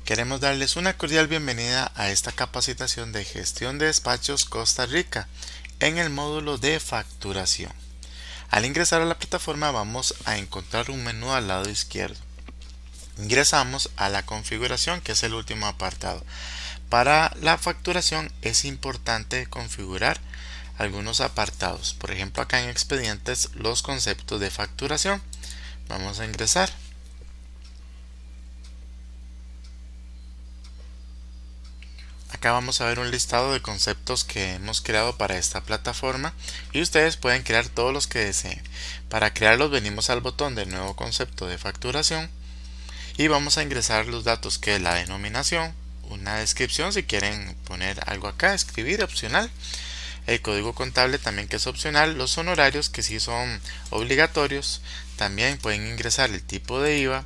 Queremos darles una cordial bienvenida a esta capacitación de gestión de despachos Costa Rica en el módulo de facturación. Al ingresar a la plataforma vamos a encontrar un menú al lado izquierdo. Ingresamos a la configuración, que es el último apartado. Para la facturación es importante configurar algunos apartados. Por ejemplo, acá en expedientes, los conceptos de facturación. Vamos a ingresar. Acá vamos a ver un listado de conceptos que hemos creado para esta plataforma y ustedes pueden crear todos los que deseen. Para crearlos venimos al botón de nuevo concepto de facturación y vamos a ingresar los datos, que es la denominación, una descripción si quieren poner algo acá, escribir opcional, el código contable también, que es opcional, los honorarios, que sí son obligatorios. También pueden ingresar el tipo de IVA,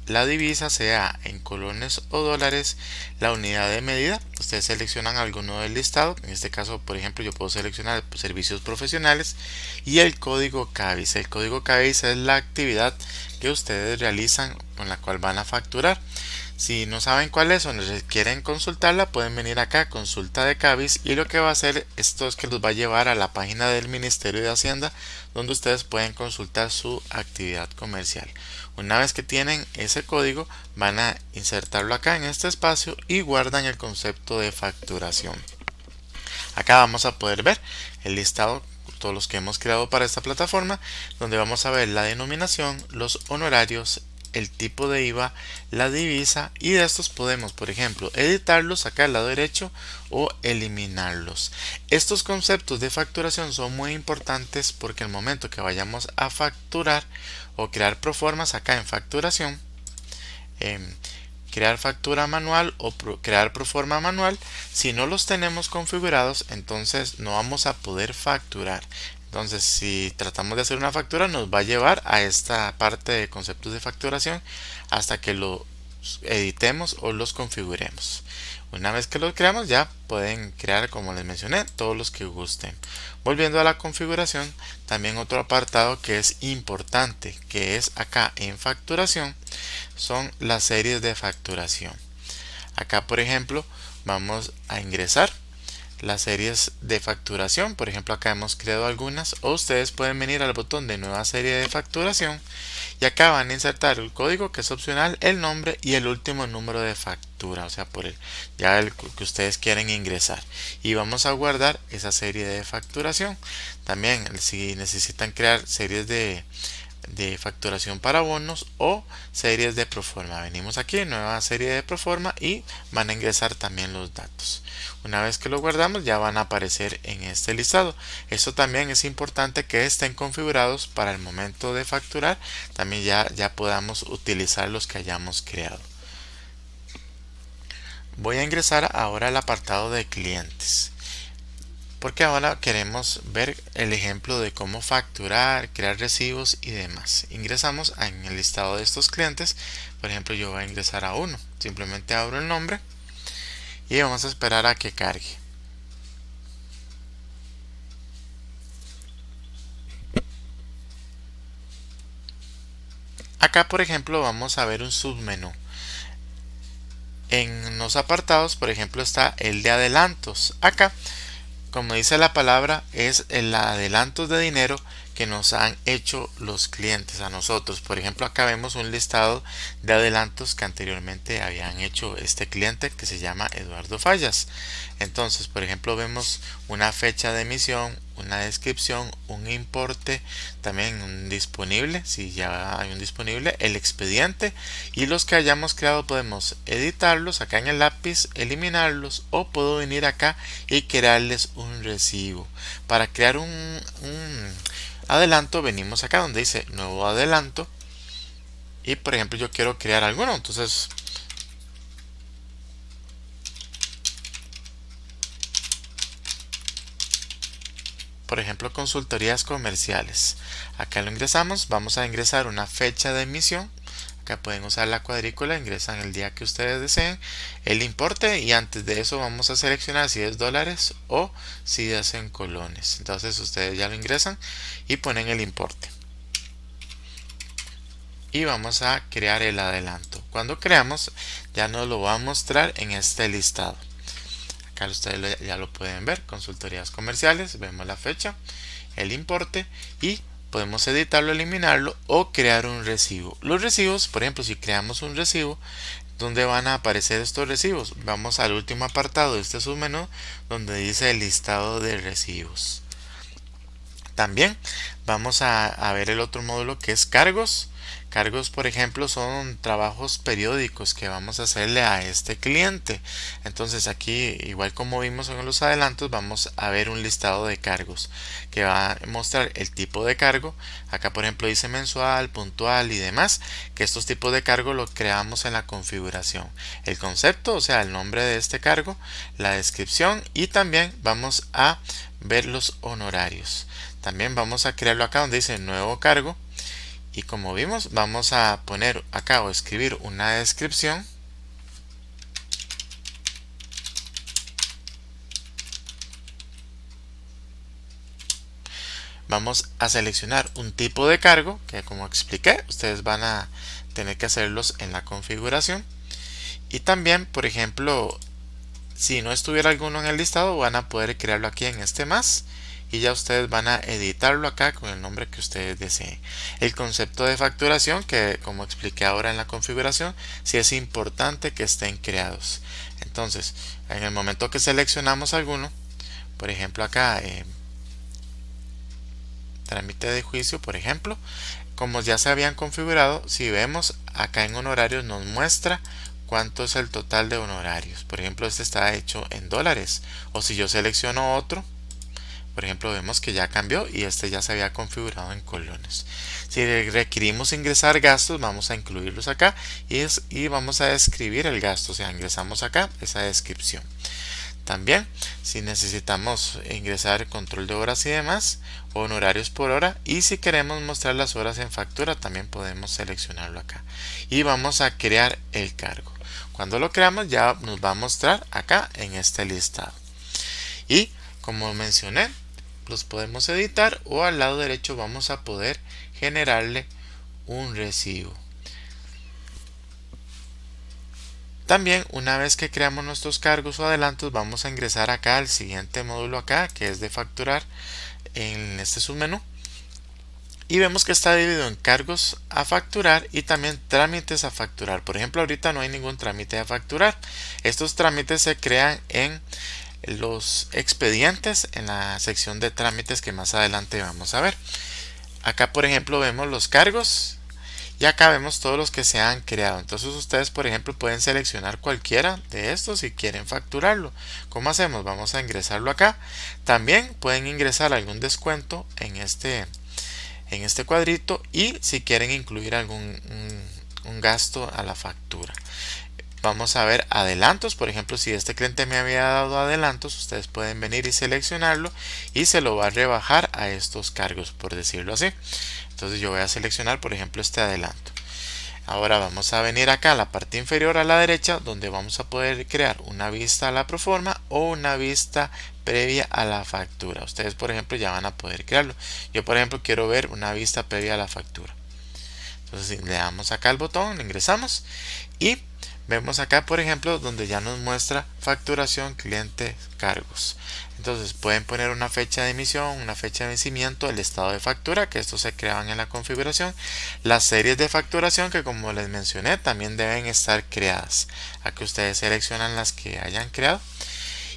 la divisa, sea en colones o dólares, la unidad de medida. Ustedes seleccionan alguno del listado. En este caso, por ejemplo, yo puedo seleccionar servicios profesionales y el código CABIS. El código CABIS es la actividad que ustedes realizan con la cual van a facturar. Si no saben cuál es o quieren consultarla, pueden venir acá a consulta de CABIS, y lo que va a hacer esto es que los va a llevar a la página del Ministerio de Hacienda, donde ustedes pueden consultar su actividad comercial. Una vez que tienen ese código, van a insertarlo acá en este espacio y guardan el concepto de facturación. Acá vamos a poder ver el listado, todos los que hemos creado para esta plataforma, donde vamos a ver la denominación, los honorarios, el tipo de IVA, la divisa, y de estos podemos, por ejemplo, editarlos acá al lado derecho o eliminarlos. Estos conceptos de facturación son muy importantes porque al momento que vayamos a facturar o crear proformas acá en facturación, crear factura manual o crear proforma manual, si no los tenemos configurados, entonces no vamos a poder facturar. Entonces, si tratamos de hacer una factura, nos va a llevar a esta parte de conceptos de facturación hasta que los editemos o los configuremos. Una vez que los creamos, ya pueden crear, como les mencioné, todos los que gusten. Volviendo a la configuración, también otro apartado que es importante, que es acá en facturación, son las series de facturación. Acá, por ejemplo, vamos a ingresar las series de facturación. Por ejemplo, acá hemos creado algunas, o ustedes pueden venir al botón de nueva serie de facturación y acá van a insertar el código, que es opcional, el nombre y el último número de factura, o sea, por el que ustedes quieren ingresar, y vamos a guardar esa serie de facturación. También, si necesitan crear series de facturación para bonos o series de proforma, venimos aquí, nueva serie de proforma, y van a ingresar también los datos. Una vez que lo guardamos, ya van a aparecer en este listado. Esto también es importante que estén configurados para el momento de facturar, también ya podamos utilizar los que hayamos creado. Voy a ingresar ahora al apartado de clientes, porque ahora queremos ver el ejemplo de cómo facturar, crear recibos y demás. Ingresamos en el listado de estos clientes. Por ejemplo, yo voy a ingresar a uno. Simplemente abro el nombre y vamos a esperar a que cargue. Acá, por ejemplo, vamos a ver un submenú. En los apartados, por ejemplo, está el de adelantos. Acá, como dice la palabra, es el adelanto de dinero que nos han hecho los clientes a nosotros. Por ejemplo, acá vemos un listado de adelantos que anteriormente habían hecho este cliente, que se llama Eduardo Fallas. Entonces, por ejemplo, vemos una fecha de emisión, una descripción, un importe, también un disponible, si ya hay un disponible, el expediente, y los que hayamos creado podemos editarlos acá en el lápiz, eliminarlos, o puedo venir acá y crearles un recibo. Para crear un adelanto, venimos acá donde dice nuevo adelanto, y por ejemplo yo quiero crear alguno, entonces por ejemplo consultorías comerciales. Acá lo ingresamos, vamos a ingresar una fecha de emisión. Acá pueden usar la cuadrícula, ingresan el día que ustedes deseen, el importe, y antes de eso vamos a seleccionar si es dólares o si es en colones. Entonces ustedes ya lo ingresan y ponen el importe. y vamos a crear el adelanto. Cuando creamos ya nos lo va a mostrar en este listado. Acá ustedes ya lo pueden ver, consultorías comerciales, vemos la fecha, el importe y podemos editarlo, eliminarlo o crear un recibo. Los recibos, por ejemplo, si creamos un recibo, ¿dónde van a aparecer estos recibos? Vamos al último apartado de este submenú donde dice el listado de recibos. También vamos a ver el otro módulo que es cargos. Cargos, por ejemplo, son trabajos periódicos que vamos a hacerle a este cliente. Entonces aquí, igual como vimos en los adelantos, vamos a ver un listado de cargos que va a mostrar el tipo de cargo. Acá, por ejemplo, dice mensual, puntual y demás, que estos tipos de cargo los creamos en la configuración. El concepto, o sea, el nombre de este cargo, la descripción y también vamos a ver los honorarios. También vamos a crearlo acá donde dice nuevo cargo y como vimos vamos a poner acá o escribir una descripción. Vamos a seleccionar un tipo de cargo que, como expliqué, ustedes van a tener que hacerlos en la configuración. Y también, por ejemplo, si no estuviera alguno en el listado, van a poder crearlo aquí en este más y ya ustedes van a editarlo acá con el nombre que ustedes deseen. El concepto de facturación, que como expliqué ahora en la configuración, sí es importante que estén creados. Entonces, en el momento que seleccionamos alguno, por ejemplo acá, trámite de juicio, por ejemplo, como ya se habían configurado, si vemos acá en honorarios nos muestra cuánto es el total de honorarios. Por ejemplo, este está hecho en dólares. O si yo selecciono otro, por ejemplo, vemos que ya cambió y este ya se había configurado en colones. Si requerimos ingresar gastos, vamos a incluirlos acá y vamos a describir el gasto. O sea, ingresamos acá esa descripción. También, si necesitamos ingresar control de horas y demás, honorarios por hora, y si queremos mostrar las horas en factura, también podemos seleccionarlo acá. Y vamos a crear el cargo. Cuando lo creamos ya nos va a mostrar acá en este listado. Y como mencioné, los podemos editar o al lado derecho vamos a poder generarle un recibo. También, una vez que creamos nuestros cargos o adelantos, vamos a ingresar acá al siguiente módulo acá, que es de facturar, en este submenú. Y vemos que está dividido en cargos a facturar y también trámites a facturar. Por ejemplo, ahorita no hay ningún trámite a facturar. Estos trámites se crean en los expedientes, en la sección de trámites que más adelante vamos a ver. Acá, por ejemplo, vemos los cargos. Y acá vemos todos los que se han creado. Entonces ustedes, por ejemplo, pueden seleccionar cualquiera de estos si quieren facturarlo. ¿Cómo hacemos? Vamos a ingresarlo acá. También pueden ingresar algún descuento en este cuadrito y si quieren incluir algún un gasto a la factura. Vamos a ver adelantos. Por ejemplo, si este cliente me había dado adelantos, ustedes pueden venir y seleccionarlo y se lo va a rebajar a estos cargos, por decirlo así. Entonces yo voy a seleccionar, por ejemplo, este adelanto. Ahora vamos a venir acá a la parte inferior a la derecha, donde vamos a poder crear una vista a la proforma o una vista previa a la factura. Ustedes, por ejemplo, ya van a poder crearlo. Yo, por ejemplo, quiero ver una vista previa a la factura. Entonces le damos acá al botón, le ingresamos y vemos acá, por ejemplo, donde ya nos muestra facturación, cliente, cargos. Entonces pueden poner una fecha de emisión, una fecha de vencimiento, el estado de factura, que estos se crean en la configuración, las series de facturación, que como les mencioné también deben estar creadas. Aquí ustedes seleccionan las que hayan creado.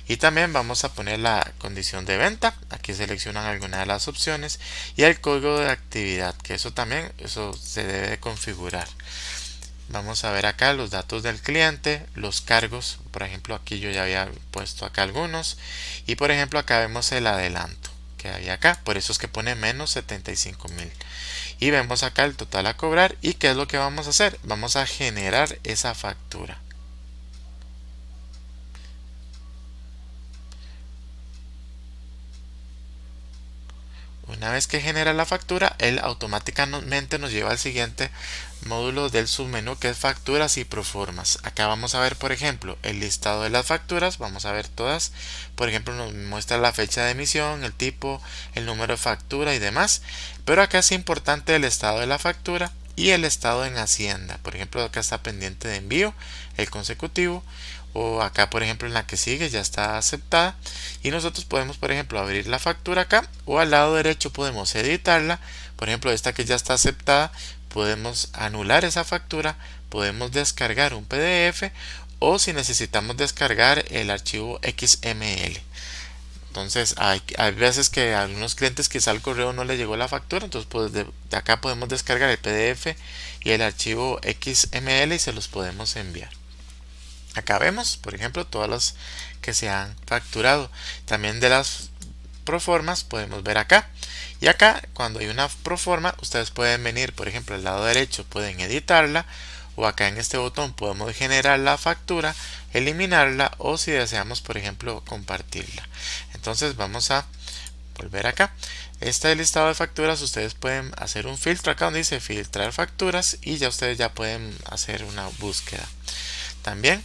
Y también vamos a poner la condición de venta. Aquí seleccionan alguna de las opciones y el código de actividad, que eso también se debe de configurar. Vamos a ver acá los datos del cliente, los cargos. Por ejemplo, aquí yo ya había puesto acá algunos y por ejemplo acá vemos el adelanto que había acá, por eso es que pone menos 75,000 y vemos acá el total a cobrar. ¿Y qué es lo que vamos a hacer? Vamos a generar esa factura. Una vez que genera la factura, él automáticamente nos lleva al siguiente módulo del submenú, que es facturas y proformas. Acá vamos a ver, por ejemplo, el listado de las facturas. Vamos a ver todas. Por ejemplo, nos muestra la fecha de emisión, el tipo, el número de factura y demás. Pero acá es importante el estado de la factura y el estado en Hacienda. Por ejemplo, acá está pendiente de envío, el consecutivo, o acá por ejemplo en la que sigue ya está aceptada, y nosotros podemos por ejemplo abrir la factura acá, o al lado derecho podemos editarla. Por ejemplo, esta que ya está aceptada, podemos anular esa factura, podemos descargar un PDF, o si necesitamos descargar el archivo XML. Entonces hay veces que a algunos clientes quizá al correo no le llegó la factura, entonces pues de acá podemos descargar el PDF y el archivo XML y se los podemos enviar. Acá vemos, por ejemplo, todas las que se han facturado. También de las proformas podemos ver acá. Y acá, cuando hay una proforma, ustedes pueden venir, por ejemplo, al lado derecho, pueden editarla, o acá en este botón podemos generar la factura, eliminarla, o si deseamos, por ejemplo, compartirla. Entonces vamos a volver acá. Este listado de facturas, ustedes pueden hacer un filtro acá donde dice filtrar facturas, y ya ustedes ya pueden hacer una búsqueda. También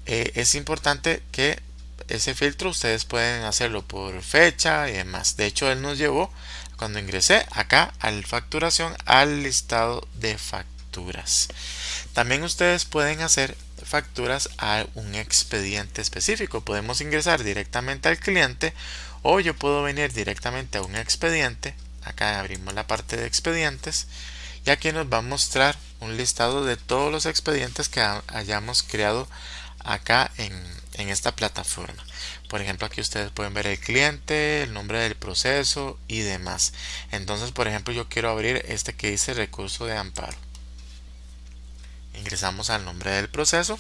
es importante que ese filtro ustedes pueden hacerlo por fecha y demás. De hecho, él nos llevó, cuando ingresé acá a la facturación, al listado de facturas. También ustedes pueden hacer facturas a un expediente específico. Podemos ingresar directamente al cliente, o yo puedo venir directamente a un expediente. Acá abrimos la parte de expedientes, y aquí nos va a mostrar un listado de todos los expedientes que hayamos creado acá en esta plataforma. Por ejemplo, aquí ustedes pueden ver el cliente, el nombre del proceso y demás. Entonces, por ejemplo, yo quiero abrir este que dice recurso de amparo. Ingresamos al nombre del proceso.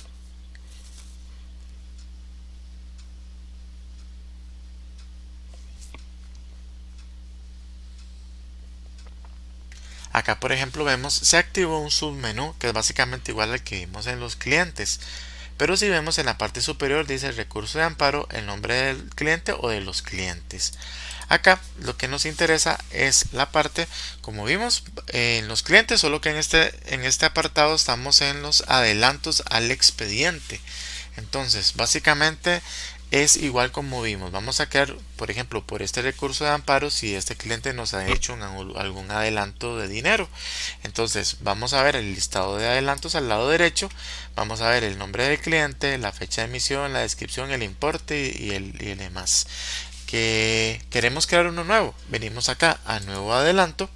Acá, por ejemplo, vemos se activó un submenú que es básicamente igual al que vimos en los clientes. Pero si vemos en la parte superior dice recurso de amparo, el nombre del cliente o de los clientes. Acá lo que nos interesa es la parte, como vimos en los clientes, solo que en este apartado estamos en los adelantos al expediente. Entonces, básicamente es igual como vimos. Vamos a crear, por ejemplo, por este recurso de amparo, si este cliente nos ha hecho algún adelanto de dinero. Entonces, vamos a ver el listado de adelantos al lado derecho. Vamos a ver el nombre del cliente, la fecha de emisión, la descripción, el importe y el demás. Que queremos crear uno nuevo, venimos acá a nuevo adelanto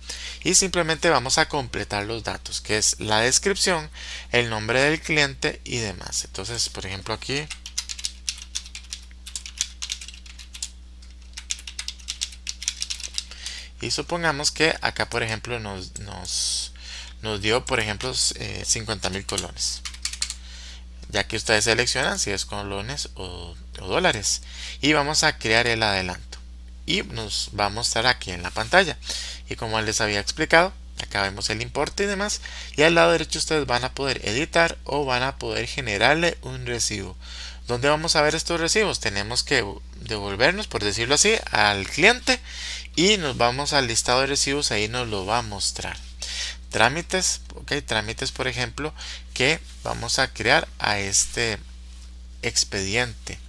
y simplemente vamos a completar los datos, que es la descripción, el nombre del cliente y demás. Entonces, por ejemplo, aquí y supongamos que acá, por ejemplo, nos dio, por ejemplo, 50.000 colones, ya que ustedes seleccionan si es colones o dólares, y vamos a crear el adelanto y nos va a mostrar aquí en la pantalla. Y como les había explicado, acá vemos el importe y demás, y al lado derecho ustedes van a poder editar o van a poder generarle un recibo. ¿Dónde vamos a ver estos recibos? Tenemos que devolvernos, por decirlo así, al cliente, y nos vamos al listado de recibos, ahí nos lo va a mostrar. Trámites, trámites, por ejemplo, que vamos a crear a este expediente,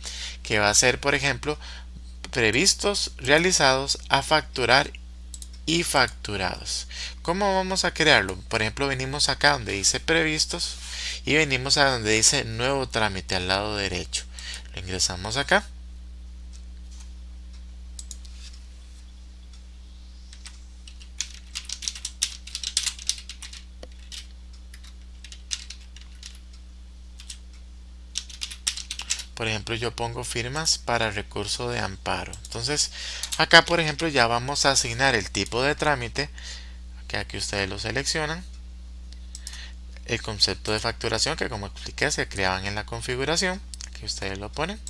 que va a ser, por ejemplo, previstos, realizados, a facturar y facturados. ¿Cómo vamos a crearlo? Por ejemplo, venimos acá donde dice previstos y venimos a donde dice nuevo trámite al lado derecho. Lo ingresamos acá. Por ejemplo, yo pongo firmas para recurso de amparo. Entonces, acá, por ejemplo, ya vamos a asignar el tipo de trámite, que aquí ustedes lo seleccionan, el concepto de facturación, que como expliqué, se creaban en la configuración, aquí ustedes lo ponen,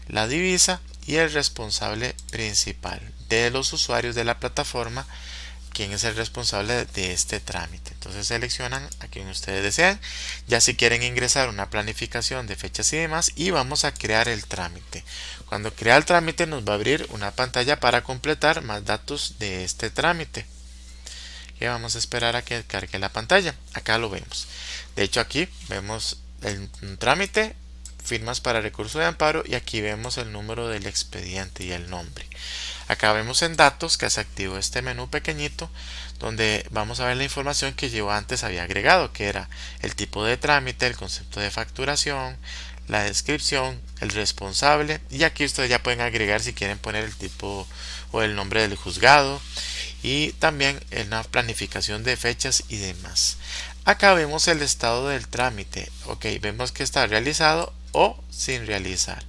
la divisa y el responsable principal de los usuarios de la plataforma, quién es el responsable de este trámite. Entonces seleccionan a quien ustedes desean, ya si quieren ingresar una planificación de fechas y demás, y vamos a crear el trámite. Cuando crea el trámite nos va a abrir una pantalla para completar más datos de este trámite, que vamos a esperar a que cargue la pantalla. Acá lo vemos. De hecho, aquí vemos el trámite, firmas para recurso de amparo, y aquí vemos el número del expediente y el nombre. Acá vemos en datos que se activó este menú pequeñito donde vamos a ver la información que yo antes había agregado, que era el tipo de trámite, el concepto de facturación, la descripción, el responsable, y aquí ustedes ya pueden agregar si quieren poner el tipo o el nombre del juzgado y también una planificación de fechas y demás. Acá vemos el estado del trámite. Ok, vemos que está realizado o sin realizar.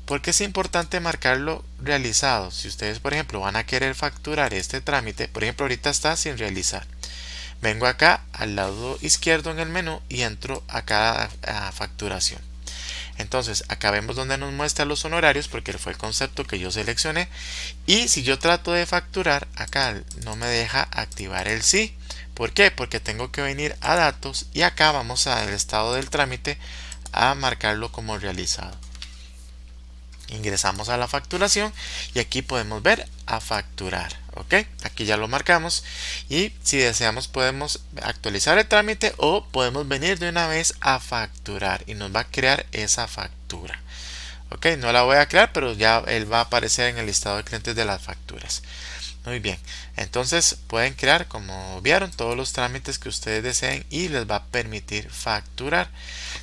Porque es importante marcarlo realizado. Si ustedes, por ejemplo, van a querer facturar este trámite, por ejemplo, ahorita está sin realizar. Vengo acá al lado izquierdo en el menú y entro acá a facturación. Entonces, acá vemos donde nos muestra los honorarios porque fue el concepto que yo seleccioné. Y si yo trato de facturar, acá no me deja activar el sí. ¿Por qué? Porque tengo que venir a datos y acá vamos al estado del trámite a marcarlo como realizado. Ingresamos a la facturación y aquí podemos ver a facturar. Ok, aquí ya lo marcamos y si deseamos podemos actualizar el trámite o podemos venir de una vez a facturar y nos va a crear esa factura. Ok, no la voy a crear, pero ya él va a aparecer en el listado de clientes de las facturas. Muy bien, entonces pueden crear, como vieron, todos los trámites que ustedes deseen y les va a permitir facturar.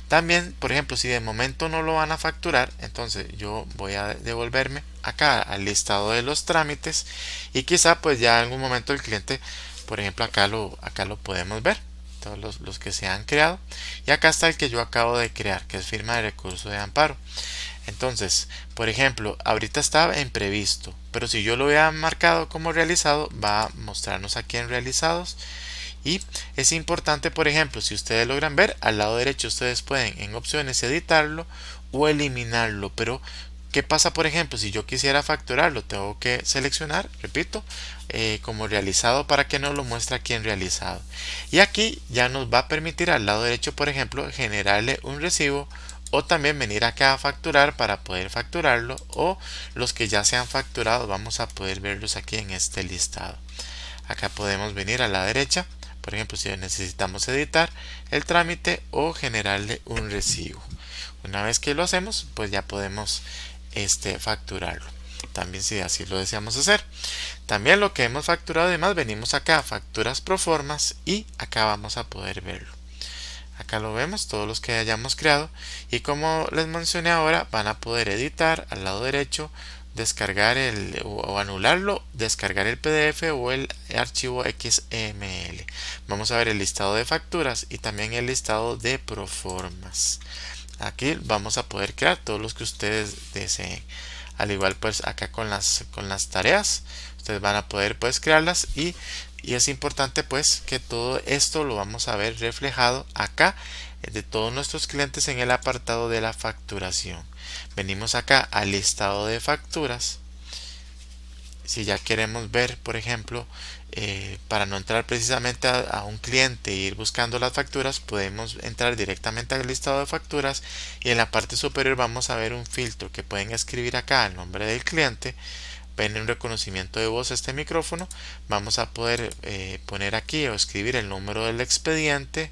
También, por ejemplo, si de momento no lo van a facturar, entonces yo voy a devolverme acá al listado de los trámites y quizá pues ya en algún momento el cliente, por ejemplo, acá lo podemos ver, todos los que se han creado. Y acá está el que yo acabo de crear, que es firma de recurso de amparo. Entonces, por ejemplo, ahorita está en previsto, pero si yo lo hubiera marcado como realizado, va a mostrarnos aquí en realizados. Y es importante, por ejemplo, si ustedes logran ver, al lado derecho ustedes pueden en opciones editarlo o eliminarlo. Pero, ¿qué pasa, por ejemplo, si yo quisiera facturarlo? Tengo que seleccionar, repito, como realizado para que nos lo muestre aquí en realizado. Y aquí ya nos va a permitir al lado derecho, por ejemplo, generarle un recibo o también venir acá a facturar para poder facturarlo, o los que ya se han facturado vamos a poder verlos aquí en este listado. Acá podemos venir a la derecha, por ejemplo, si necesitamos editar el trámite o generarle un recibo. Una vez que lo hacemos, pues ya podemos facturarlo. También si así lo deseamos hacer. También lo que hemos facturado y demás, venimos acá a facturas pro formas y acá vamos a poder verlo. Acá lo vemos, todos los que hayamos creado, y como les mencioné ahora, van a poder editar al lado derecho, descargar o anularlo, descargar el PDF o el archivo XML. Vamos a ver el listado de facturas y también el listado de proformas. Aquí vamos a poder crear todos los que ustedes deseen. Al igual pues acá con las tareas, ustedes van a poder pues crearlas y es importante pues que todo esto lo vamos a ver reflejado acá de todos nuestros clientes en el apartado de la facturación. Venimos acá al listado de facturas. Si ya queremos ver, por ejemplo, para no entrar precisamente a un cliente e ir buscando las facturas, podemos entrar directamente al listado de facturas y en la parte superior vamos a ver un filtro que pueden escribir acá el nombre del cliente. Ven un reconocimiento de voz este micrófono, vamos a poder poner aquí o escribir el número del expediente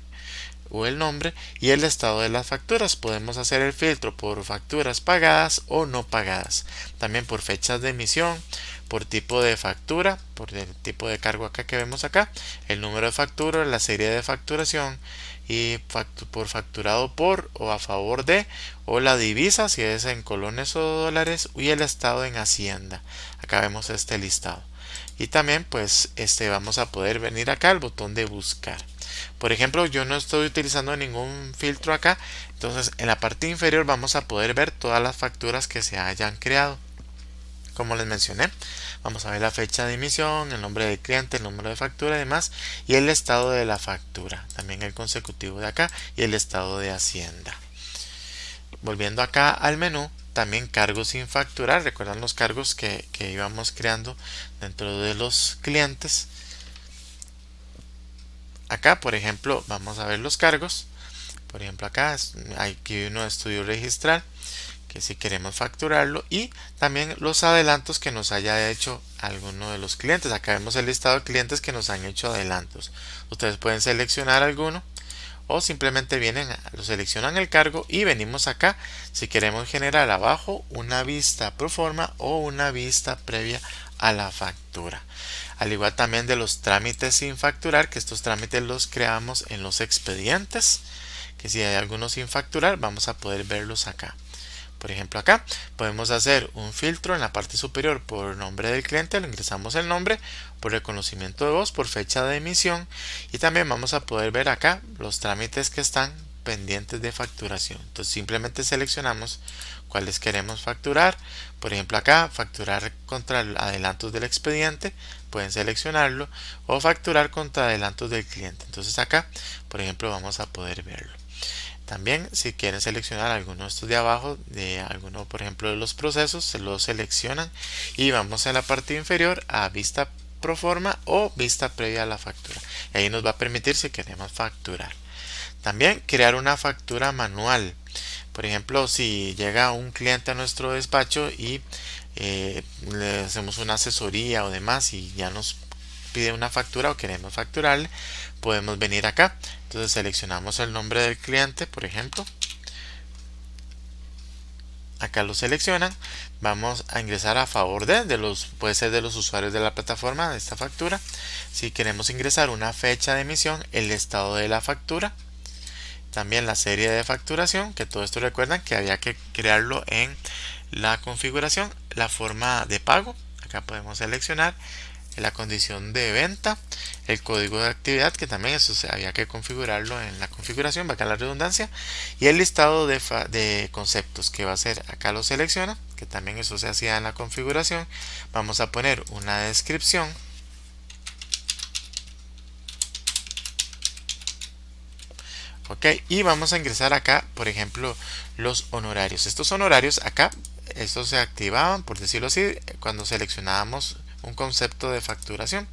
o el nombre y el estado de las facturas. Podemos hacer el filtro por facturas pagadas o no pagadas, también por fechas de emisión, por tipo de factura, por el tipo de cargo acá que vemos acá, el número de factura, la serie de facturación y por facturado por o a favor de, o la divisa si es en colones o dólares, y el estado en Hacienda. Acá vemos este listado y también pues vamos a poder venir acá al botón de buscar. Por ejemplo, yo no estoy utilizando ningún filtro acá, entonces en la parte inferior vamos a poder ver todas las facturas que se hayan creado. Como les mencioné, vamos a ver la fecha de emisión, el nombre del cliente, el número de factura y demás, y el estado de la factura, también el consecutivo de acá y el estado de Hacienda. Volviendo acá al menú, también cargos sin facturar. Recuerdan los cargos que íbamos creando dentro de los clientes. Acá, por ejemplo, vamos a ver los cargos. Por ejemplo, acá hay aquí uno de estudio registral, que si queremos facturarlo, y también los adelantos que nos haya hecho alguno de los clientes. Acá vemos el listado de clientes que nos han hecho adelantos. Ustedes pueden seleccionar alguno o simplemente lo seleccionan el cargo y venimos acá si queremos generar abajo una vista pro forma o una vista previa a la factura. Al igual también de los trámites sin facturar, que estos trámites los creamos en los expedientes, que si hay algunos sin facturar vamos a poder verlos acá. Por ejemplo, acá podemos hacer un filtro en la parte superior por nombre del cliente, le ingresamos el nombre, por reconocimiento de voz, por fecha de emisión, y también vamos a poder ver acá los trámites que están pendientes de facturación. Entonces simplemente seleccionamos cuáles queremos facturar. Por ejemplo, acá facturar contra adelantos del expediente, pueden seleccionarlo, o facturar contra adelantos del cliente. Entonces acá, por ejemplo, vamos a poder verlo. También si quieren seleccionar alguno de estos de abajo, de alguno por ejemplo de los procesos, se los seleccionan y vamos a la parte inferior a vista proforma o vista previa a la factura. Ahí nos va a permitir si queremos facturar. También crear una factura manual. Por ejemplo, si llega un cliente a nuestro despacho y le hacemos una asesoría o demás y ya nos pide una factura o queremos facturarle, podemos venir acá. Entonces seleccionamos el nombre del cliente, por ejemplo. Acá lo seleccionan. Vamos a ingresar a favor de los, puede ser de los usuarios de la plataforma de esta factura. Si queremos ingresar una fecha de emisión, el estado de la factura, también la serie de facturación, que todo esto recuerdan que había que crearlo en la configuración, la forma de pago, acá podemos seleccionar la condición de venta, el código de actividad, que también eso había que configurarlo en la configuración, va acá la redundancia, y el listado de conceptos, que va a ser, acá lo selecciona, que también eso se hacía en la configuración. Vamos a poner una descripción, ok, y vamos a ingresar acá, por ejemplo, los honorarios. Estos honorarios acá, estos se activaban, por decirlo así, cuando seleccionábamos un concepto de facturación,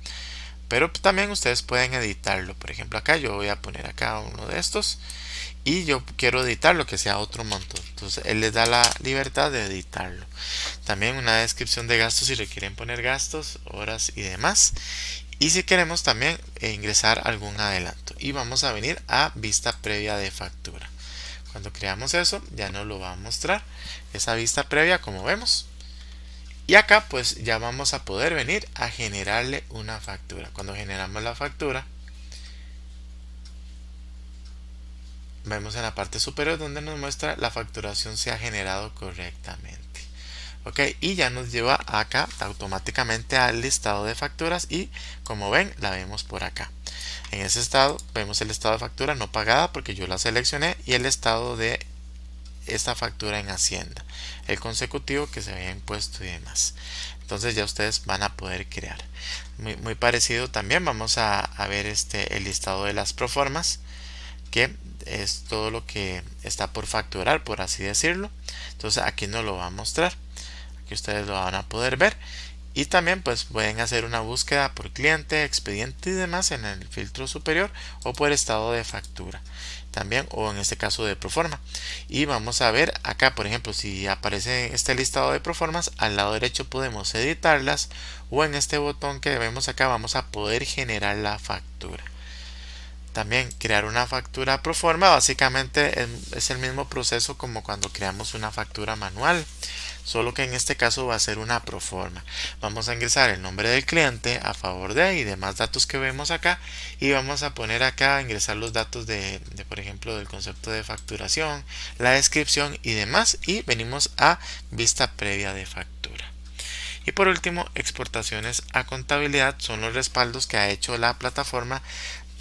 pero también ustedes pueden editarlo. Por ejemplo, acá yo voy a poner acá uno de estos y yo quiero editarlo que sea otro monto, entonces él les da la libertad de editarlo. También una descripción de gastos si requieren poner gastos, horas y demás, y si queremos también ingresar algún adelanto, y vamos a venir a vista previa de factura. Cuando creamos eso ya nos lo va a mostrar esa vista previa, como vemos. Y acá pues ya vamos a poder venir a generarle una factura. Cuando generamos la factura, vemos en la parte superior donde nos muestra la facturación se ha generado correctamente. Ok, y ya nos lleva acá automáticamente al listado de facturas, y como ven la vemos por acá. En ese estado vemos el estado de factura no pagada porque yo la seleccioné, y el estado de esta factura en Hacienda, el consecutivo que se había impuesto y demás. Entonces ya ustedes van a poder crear muy parecido. También vamos a ver el listado de las proformas, que es todo lo que está por facturar, por así decirlo. Entonces aquí nos lo va a mostrar, aquí ustedes lo van a poder ver, y también pues pueden hacer una búsqueda por cliente, expediente y demás en el filtro superior, o por estado de factura también, o en este caso de proforma. Y vamos a ver acá, por ejemplo, si aparece este listado de proformas, al lado derecho podemos editarlas, o en este botón que vemos acá vamos a poder generar la factura. También crear una factura proforma básicamente es el mismo proceso como cuando creamos una factura manual, solo que en este caso va a ser una proforma. Vamos a ingresar el nombre del cliente a favor de y demás datos que vemos acá, y vamos a poner acá, ingresar los datos de por ejemplo del concepto de facturación, la descripción y demás, y venimos a vista previa de factura. Y por último, exportaciones a contabilidad son los respaldos que ha hecho la plataforma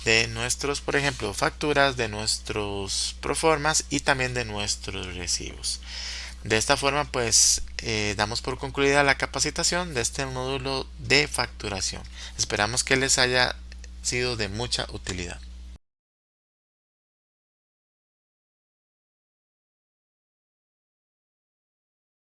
de nuestros, por ejemplo, facturas, de nuestros proformas y también de nuestros recibos. De esta forma pues damos por concluida la capacitación de este módulo de facturación. Esperamos que les haya sido de mucha utilidad.